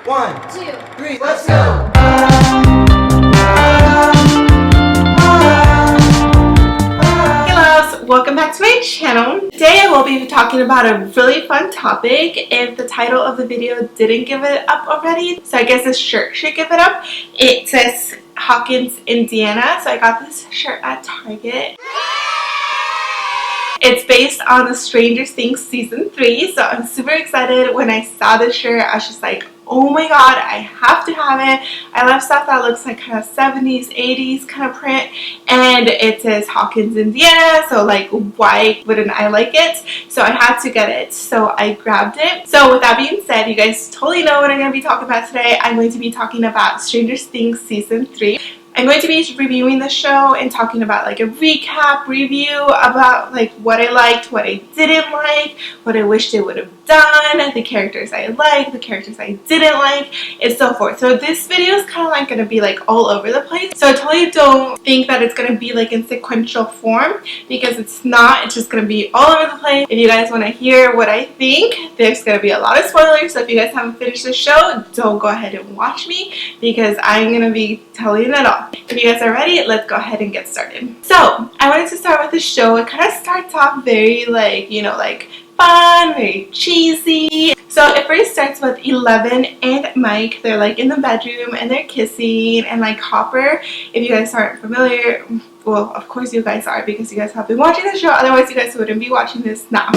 1, 2, 3, let's go! Hey loves, welcome back to my channel. Today I will be talking about a really fun topic. If the title of the video didn't give it up already, so I guess this shirt should give it up. It says Hawkins, Indiana, so I got this shirt at Target. It's based on the Stranger Things season 3, so I'm super excited. When I saw this shirt, I was just like, oh my god, I have to have it. I love stuff that looks like kind of 70s, 80s kind of print, and it says Hawkins, Indiana, so like why wouldn't I like it? So I had to get it, so I grabbed it. So with that being said, you guys totally know what I'm going to be talking about today. I'm going to be talking about Stranger Things season 3. I'm going to be reviewing the show and talking about like a recap review about like what I liked, what I didn't like, what I wish they would have done, the characters I liked, the characters I didn't like, and so forth. So this video is kind of like going to be like all over the place. So I totally don't think that it's going to be like in sequential form, because it's not. It's just going to be all over the place. If you guys want to hear what I think, there's going to be a lot of spoilers. So if you guys haven't finished the show, don't go ahead and watch me, because I'm going to be telling it all. If you guys are ready, let's go ahead and get started. So I wanted to start with the show. It kind of starts off very like, you know, like fun, very cheesy. So it first starts with Eleven and Mike. They're like in the bedroom and they're kissing, and like Hopper, if you guys aren't familiar, well, of course you guys are, because you guys have been watching the show, otherwise you guys wouldn't be watching this now.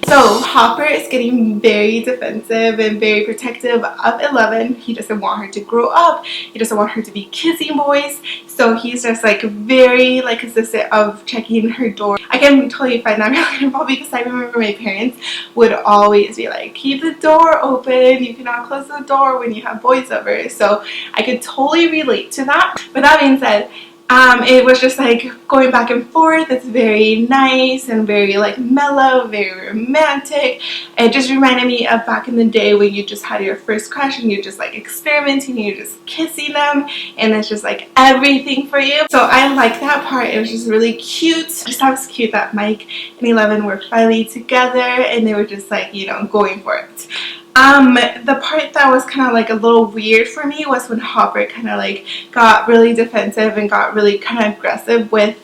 So Hopper is getting very defensive and very protective of Eleven. He doesn't want her to grow up. He doesn't want her to be kissing boys. So he's just like very like consistent of checking her door. I can totally find that relatable, because I remember my parents would always be like, keep the door open, you cannot close the door when you have boys over. So I could totally relate to that. With that being said, it was just like going back and forth. It's very nice and very like mellow, very romantic. It just reminded me of back in the day when you just had your first crush and you're just like experimenting and you're just kissing them, and it's just like everything for you. So I like that part. It was just really cute. I just thought it was cute that Mike and Eleven were finally together and they were just like, you know, going for it. The part that was kind of like a little weird for me was when Hopper kind of like got really defensive and got really kind of aggressive with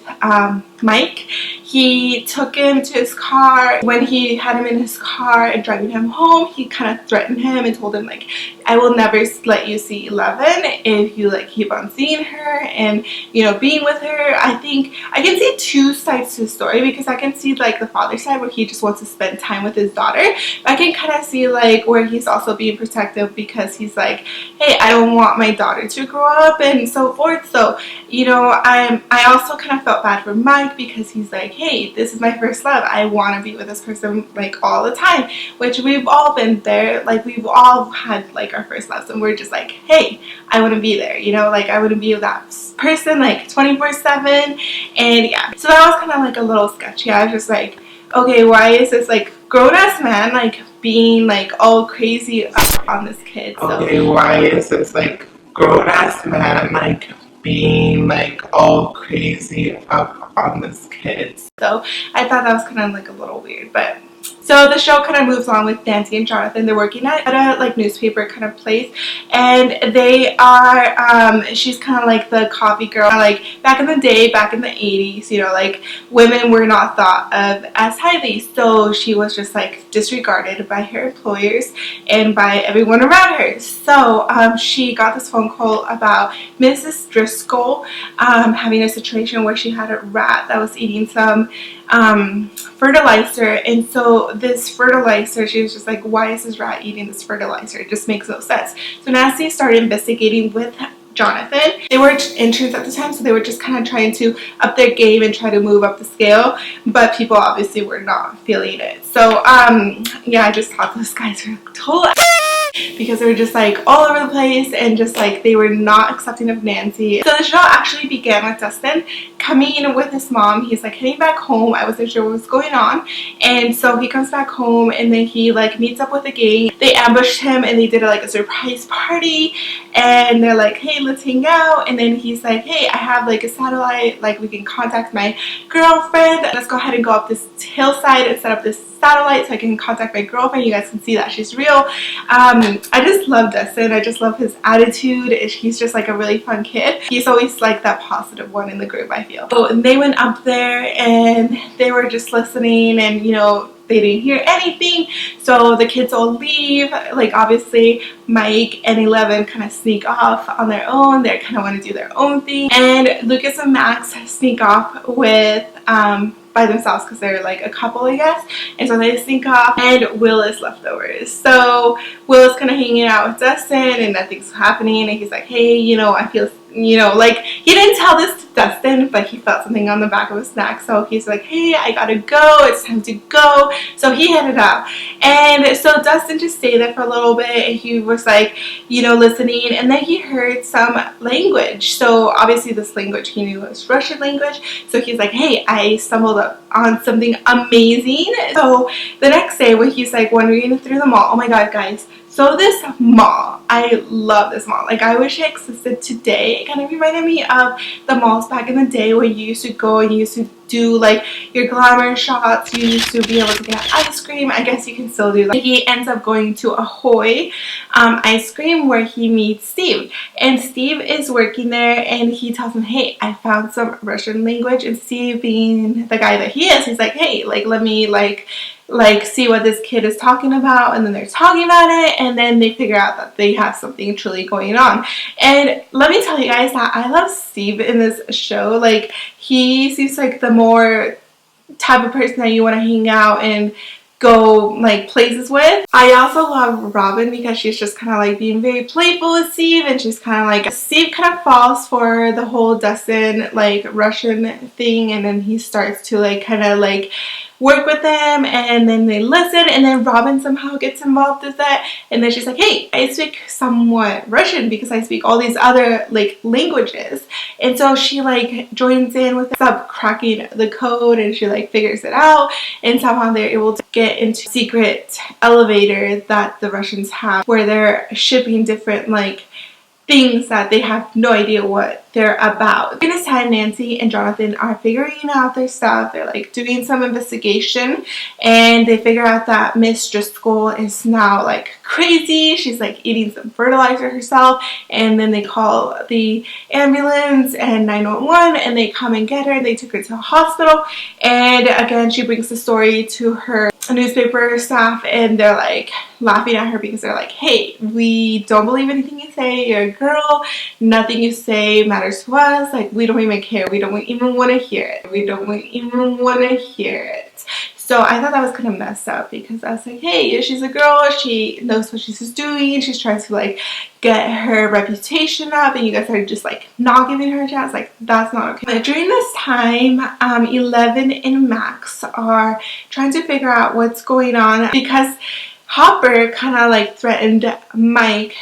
Mike. He took him to his car. When he had him in his car and driving him home, he kind of threatened him and told him like, I will never let you see Eleven if you like keep on seeing her and, you know, being with her. I think I can see two sides to the story, because I can see like the father side where he just wants to spend time with his daughter. But I can kind of see like where he's also being protective, because he's like, hey, I don't want my daughter to grow up and so forth. So, you know, I also kind of felt bad for Mike, because he's like, hey, this is my first love. I want to be with this person like all the time, which we've all been there. Like we've all had like our first loves, and we're just like, hey, I want to be there, you know, like I want to be with that person like 24/7. And yeah, so that was kind of like a little sketchy. I was just like, okay, why is this like grown-ass man like being like all crazy up on this kid? So, okay, why is this like grown-ass man like being like all crazy up on this kid? So I thought that was kind of like a little weird. But so the show kind of moves on with Nancy and Jonathan. They're working at a like newspaper kind of place, and they are she's kind of like the coffee girl. Like back in the day, back in the 80s, you know, like women were not thought of as highly, so she was just like disregarded by her employers and by everyone around her. So she got this phone call about Mrs. Driscoll having a situation where she had a rat that was eating some fertilizer, and so this fertilizer, she was just like, why is this rat eating this fertilizer? It just makes no sense. So Nancy started investigating with Jonathan. They were interns at the time, so they were just kind of trying to up their game and try to move up the scale, but people obviously were not feeling it. So yeah, I just thought those guys were total because they were just like all over the place, and just like they were not accepting of Nancy. So the show actually began with Dustin coming with his mom. He's like heading back home. I wasn't sure what was going on, and so he comes back home, and then he like meets up with a gang. They ambushed him and they did like a surprise party, and they're like, hey, let's hang out. And then he's like, hey, I have like a satellite, like we can contact my girlfriend. Let's go ahead and go up this hillside and set up this satellite so I can contact my girlfriend. You guys can see that she's real. I just love Dustin. I just love his attitude. He's just like a really fun kid. He's always like that positive one in the group, I feel. So they went up there and they were just listening, and you know, they didn't hear anything, so the kids all leave. Like obviously Mike and 11 kind of sneak off on their own. They kind of want to do their own thing, and Lucas and Max sneak off with by themselves because they're like a couple, I guess. And so they sneak off, and Will is left over. So Will is kind of hanging out with Dustin, and nothing's happening, and he's like, hey, you know, I feel, you know, like he didn't tell this to Dustin, but he felt something on the back of his neck. So he's like, hey, I gotta go, it's time to go. So he headed out, and so Dustin just stayed there for a little bit, and he was like, you know, listening, and then he heard some language. So obviously this language he knew was Russian language. So he's like, hey, I stumbled on something amazing. So the next day when he's like wandering through the mall, oh my god guys, so this mall, I love this mall. Like I wish it existed today. It kind of reminded me of the malls back in the day when you used to go and you used to do like your glamour shots. You used to be able to get ice cream. I guess you can still do that. He ends up going to Ahoy ice cream where he meets Steve, and Steve is working there, and he tells him, hey, I found some Russian language. And Steve, being the guy that he is, he's like, hey, like let me like see what this kid is talking about. And then they're talking about it, and then they figure out that they have something truly going on. And let me tell you guys that I love Steve in this show. Like he seems like the more type of person that you want to hang out and go like places with. I also love Robin because she's just kind of like being very playful with Steve, and she's kind of like, Steve kind of falls for the whole Dustin like Russian thing, and then he starts to like kind of like work with them, and then they listen, and then Robin somehow gets involved with that, and then she's like, hey, I speak somewhat Russian because I speak all these other like languages. And so she like joins in with up cracking the code, and she like figures it out, and somehow they're able to get into secret elevator that the Russians have where they're shipping different like things that they have no idea what they're about. During this time, Nancy and Jonathan are figuring out their stuff. They're like doing some investigation, and they figure out that Miss Driscoll is now like crazy. She's like eating some fertilizer herself, and then they call the ambulance and 911, and they come and get her. They took her to a hospital, and again she brings the story to her newspaper staff, and they're like laughing at her because they're like, hey, we don't believe anything you say, you're a girl, nothing you say matters to us, like we don't even care, we don't even want to hear it, we don't even want to hear it. So I thought that was kind of messed up because I was like, hey, she's a girl, she knows what she's doing, she's trying to like get her reputation up, and you guys are just like not giving her a chance. Like that's not okay. But during this time, 11 and Max are trying to figure out what's going on because Hopper kind of like threatened Mike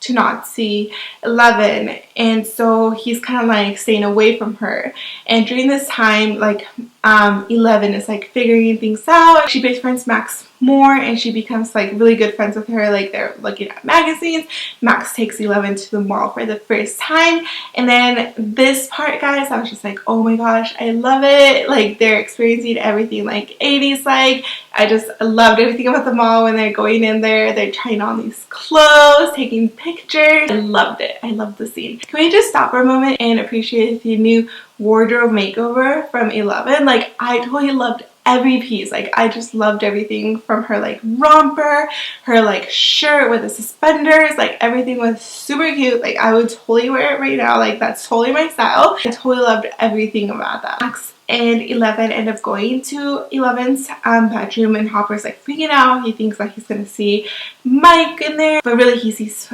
to not see 11, and so he's kind of like staying away from her. And during this time, like 11 is like figuring things out. She befriends Max more, and she becomes like really good friends with her. Like they're looking at magazines. Max takes 11 to the mall for the first time, and then this part, guys, I was just like, oh my gosh, I love it. Like they're experiencing everything like 80s. Like I just loved everything about the mall. When they're going in there, they're trying on these clothes, taking pictures. I loved it. I loved the scene. Can we just stop for a moment and appreciate the new wardrobe makeover from 11? Like I totally loved every piece. Like I just loved everything from her like romper, her like shirt with the suspenders, like everything was super cute. Like I would totally wear it right now. Like that's totally my style. I totally loved everything about that. Max and 11 end up going to 11's bedroom, and Hopper's like freaking out. He thinks that he's gonna see Mike in there, but really he sees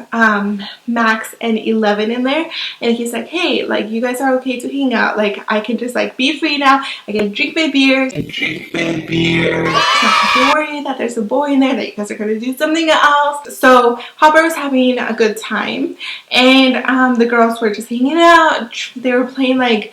Max and 11 in there, and he's like, hey, like you guys are okay to hang out, like I can just like be free now, I can drink my beer, so don't worry that there's a boy in there, that you guys are gonna do something else. So Hopper was having a good time, and the girls were just hanging out. They were playing like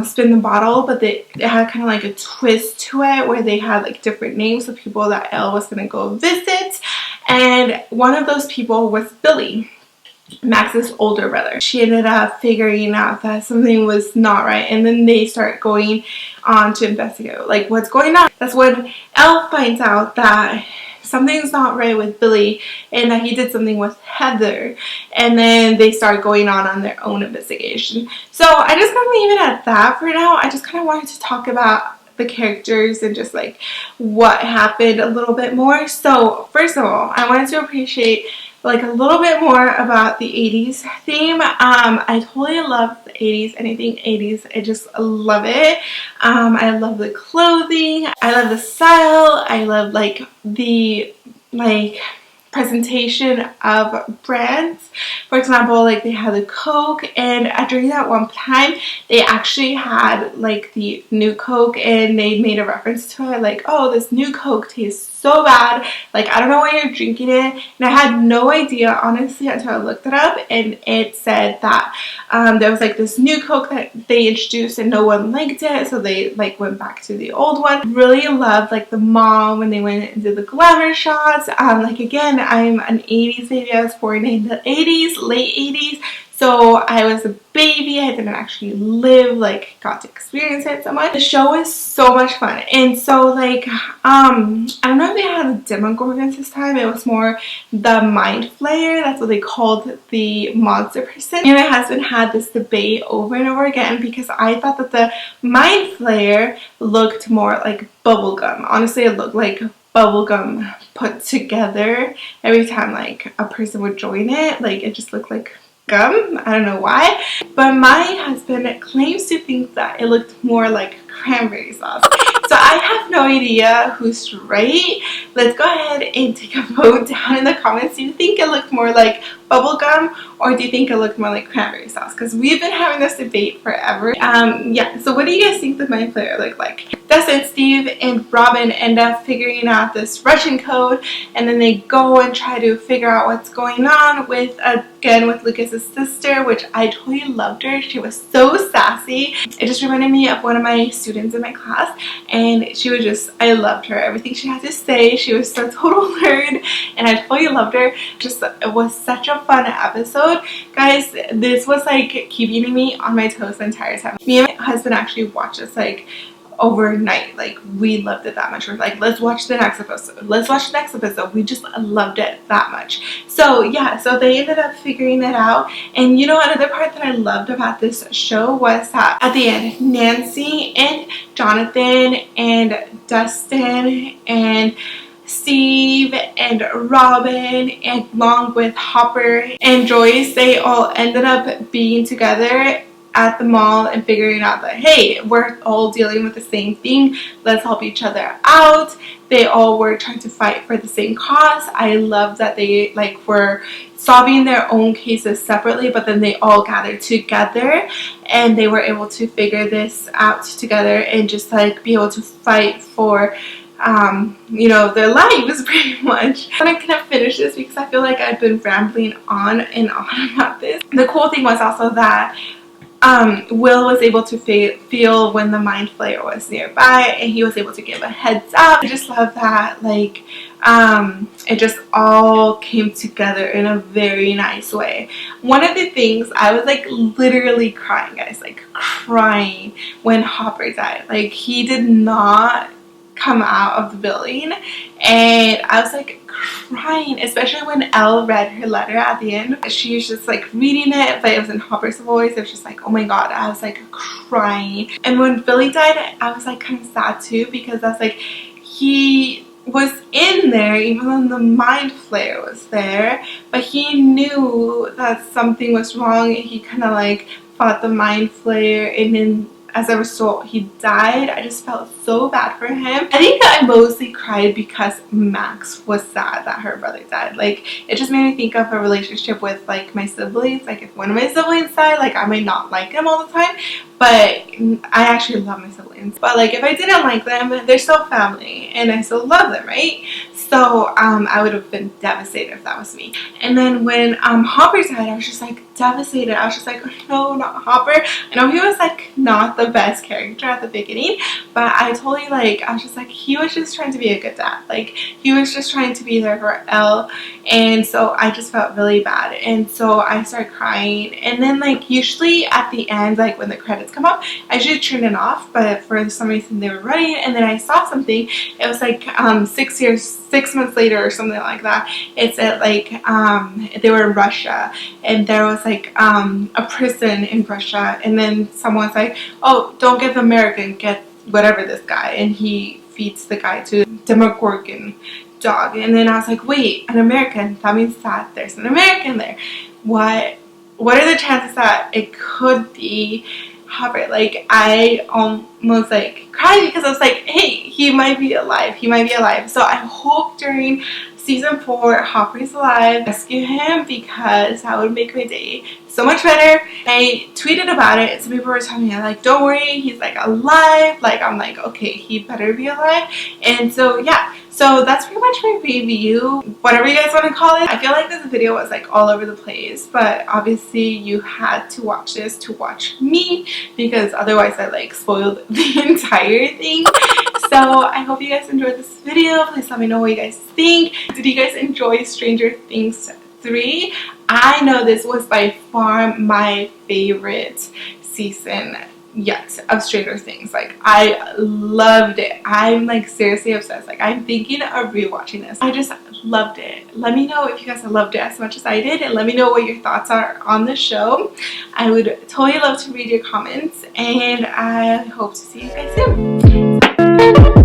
Spin the Bottle, but it had kind of like a twist to it where they had like different names of people that Elle was going to go visit, and one of those people was Billy, Max's older brother. She ended up figuring out that something was not right, and then they start going on to investigate like what's going on. That's when Elle finds out that something's not right with Billy and that he did something with Heather, and then they start going on their own investigation. So I just gonna leave it at that for now. I just kind of wanted to talk about the characters and just like what happened a little bit more. So first of all, I wanted to appreciate like a little bit more about the 80s theme. I totally love the 80s, anything 80s, I just love it. I love the clothing, I love the style, I love like the presentation of brands. For example, like they had the Coke, and during that one time they actually had like the new Coke, and they made a reference to it like, oh, this new Coke tastes so bad, like I don't know why you're drinking it. And I had no idea honestly until I looked it up, and it said that there was like this new Coke that they introduced and no one liked it, so they like went back to the old one. Really loved like the mall when they went and did the glamour shots. Like again, I'm an 80s baby. I was born in the 80s, late 80s. So I was a baby, I didn't actually got to experience it so much. The show was so much fun. And so like, I don't know if they had the Demogorgons this time. It was more the Mind Flayer. That's what they called the monster person. Me and my husband had this debate over and over again because I thought that the Mind Flayer looked more like bubblegum. Honestly, it looked like bubblegum put together every time like a person would join it. Like it just looked like gum. I don't know why, but my husband claims to think that it looked more like cranberry sauce. So I have no idea who's right. Let's go ahead and take a vote down in the comments. Do you think it looked more like bubblegum, or do you think it looked more like cranberry sauce? Because we've been having this debate forever. Yeah, so what do you guys think the Mind Flayer looked like? Dustin, Steve, and Robin end up figuring out this Russian code, and then they go and try to figure out what's going on with, again, with Lucas's sister, which I totally loved her. She was so sassy. It just reminded me of one of my students in my class, and she was just, I loved her. Everything she had to say, she was so total nerd, and I totally loved her. Just, it was such a fun episode. Guys, this was like keeping me on my toes the entire time. Me and my husband actually watched this like overnight. Like we loved it that much. We're like, let's watch the next episode, let's watch the next episode. We just loved it that much. So yeah, so they ended up figuring it out. And you know, another part that I loved about this show was that at the end, Nancy and Jonathan and Dustin and Steve and Robin, and along with Hopper and Joyce, they all ended up being together at the mall and figuring out that, hey, we're all dealing with the same thing, let's help each other out. They all were trying to fight for the same cause. I love that they like were solving their own cases separately, but then they all gathered together and they were able to figure this out together and just like be able to fight for you know, their lives pretty much. I'm not gonna finish this because I feel like I've been rambling on and on about this. The cool thing was also that Will was able to feel when the Mind Flayer was nearby, and he was able to give a heads up. I just love that, like, it just all came together in a very nice way. One of the things, I was like literally crying, guys, like crying when Hopper died. Like, he did not come out of the building, and I was like crying, especially when Elle read her letter at the end. She was just like reading it, but it was in Hopper's voice. It was just like, oh my god, I was like crying. And when Billy died, I was like kind of sad too, because I was like, he was in there even though the Mind Flayer was there, but he knew that something was wrong, and he kind of like fought the Mind Flayer, and then as a result he died. I just felt so bad for him. I think that I mostly cried because Max was sad that her brother died. Like, it just made me think of a relationship with like my siblings. Like, if one of my siblings died, like I might not like them all the time, but I actually love my siblings. But like, if I didn't like them, they're still family and I still love them, right? So I would have been devastated if that was me. And then when Hopper died, I was just like devastated. I was just like, oh, no, not Hopper. I know he was like not the best character at the beginning, but I told you, like, I was just like, he was just trying to be a good dad. Like, he was just trying to be there for Elle, and so I just felt really bad, and so I started crying. And then, like, usually at the end, like when the credits come up, I usually turn it off, but for some reason they were running, and then I saw something. It was like 6 months later or something like that. It said like they were in Russia, and there was like a prison in Russia, and then someone's like, oh, don't get the American, get whatever this guy, and he feeds the guy to Demogorgon dog. And then I was like, wait, an American, that means that there's an American there. What are the chances that it could be Hopper? Like, I almost like cried because I was like, hey, he might be alive, so I hope during season 4 Hopper's alive. Rescue him, because that would make my day so much better. I tweeted about it, some people were telling me like, don't worry, he's like alive. Like, I'm like, okay, he better be alive. And so yeah, so that's pretty much my review, whatever you guys want to call it. I feel like this video was like all over the place, but obviously you had to watch this to watch me, because otherwise I like spoiled the entire thing. So I hope you guys enjoyed this video. Please let me know what you guys think. Did you guys enjoy Stranger Things 3? I know this was by far my favorite season yet of Stranger Things. Like, I loved it. I'm like seriously obsessed. Like, I'm thinking of rewatching this. I just loved it. Let me know if you guys loved it as much as I did, and let me know what your thoughts are on the show. I would totally love to read your comments, and I hope to see you guys soon.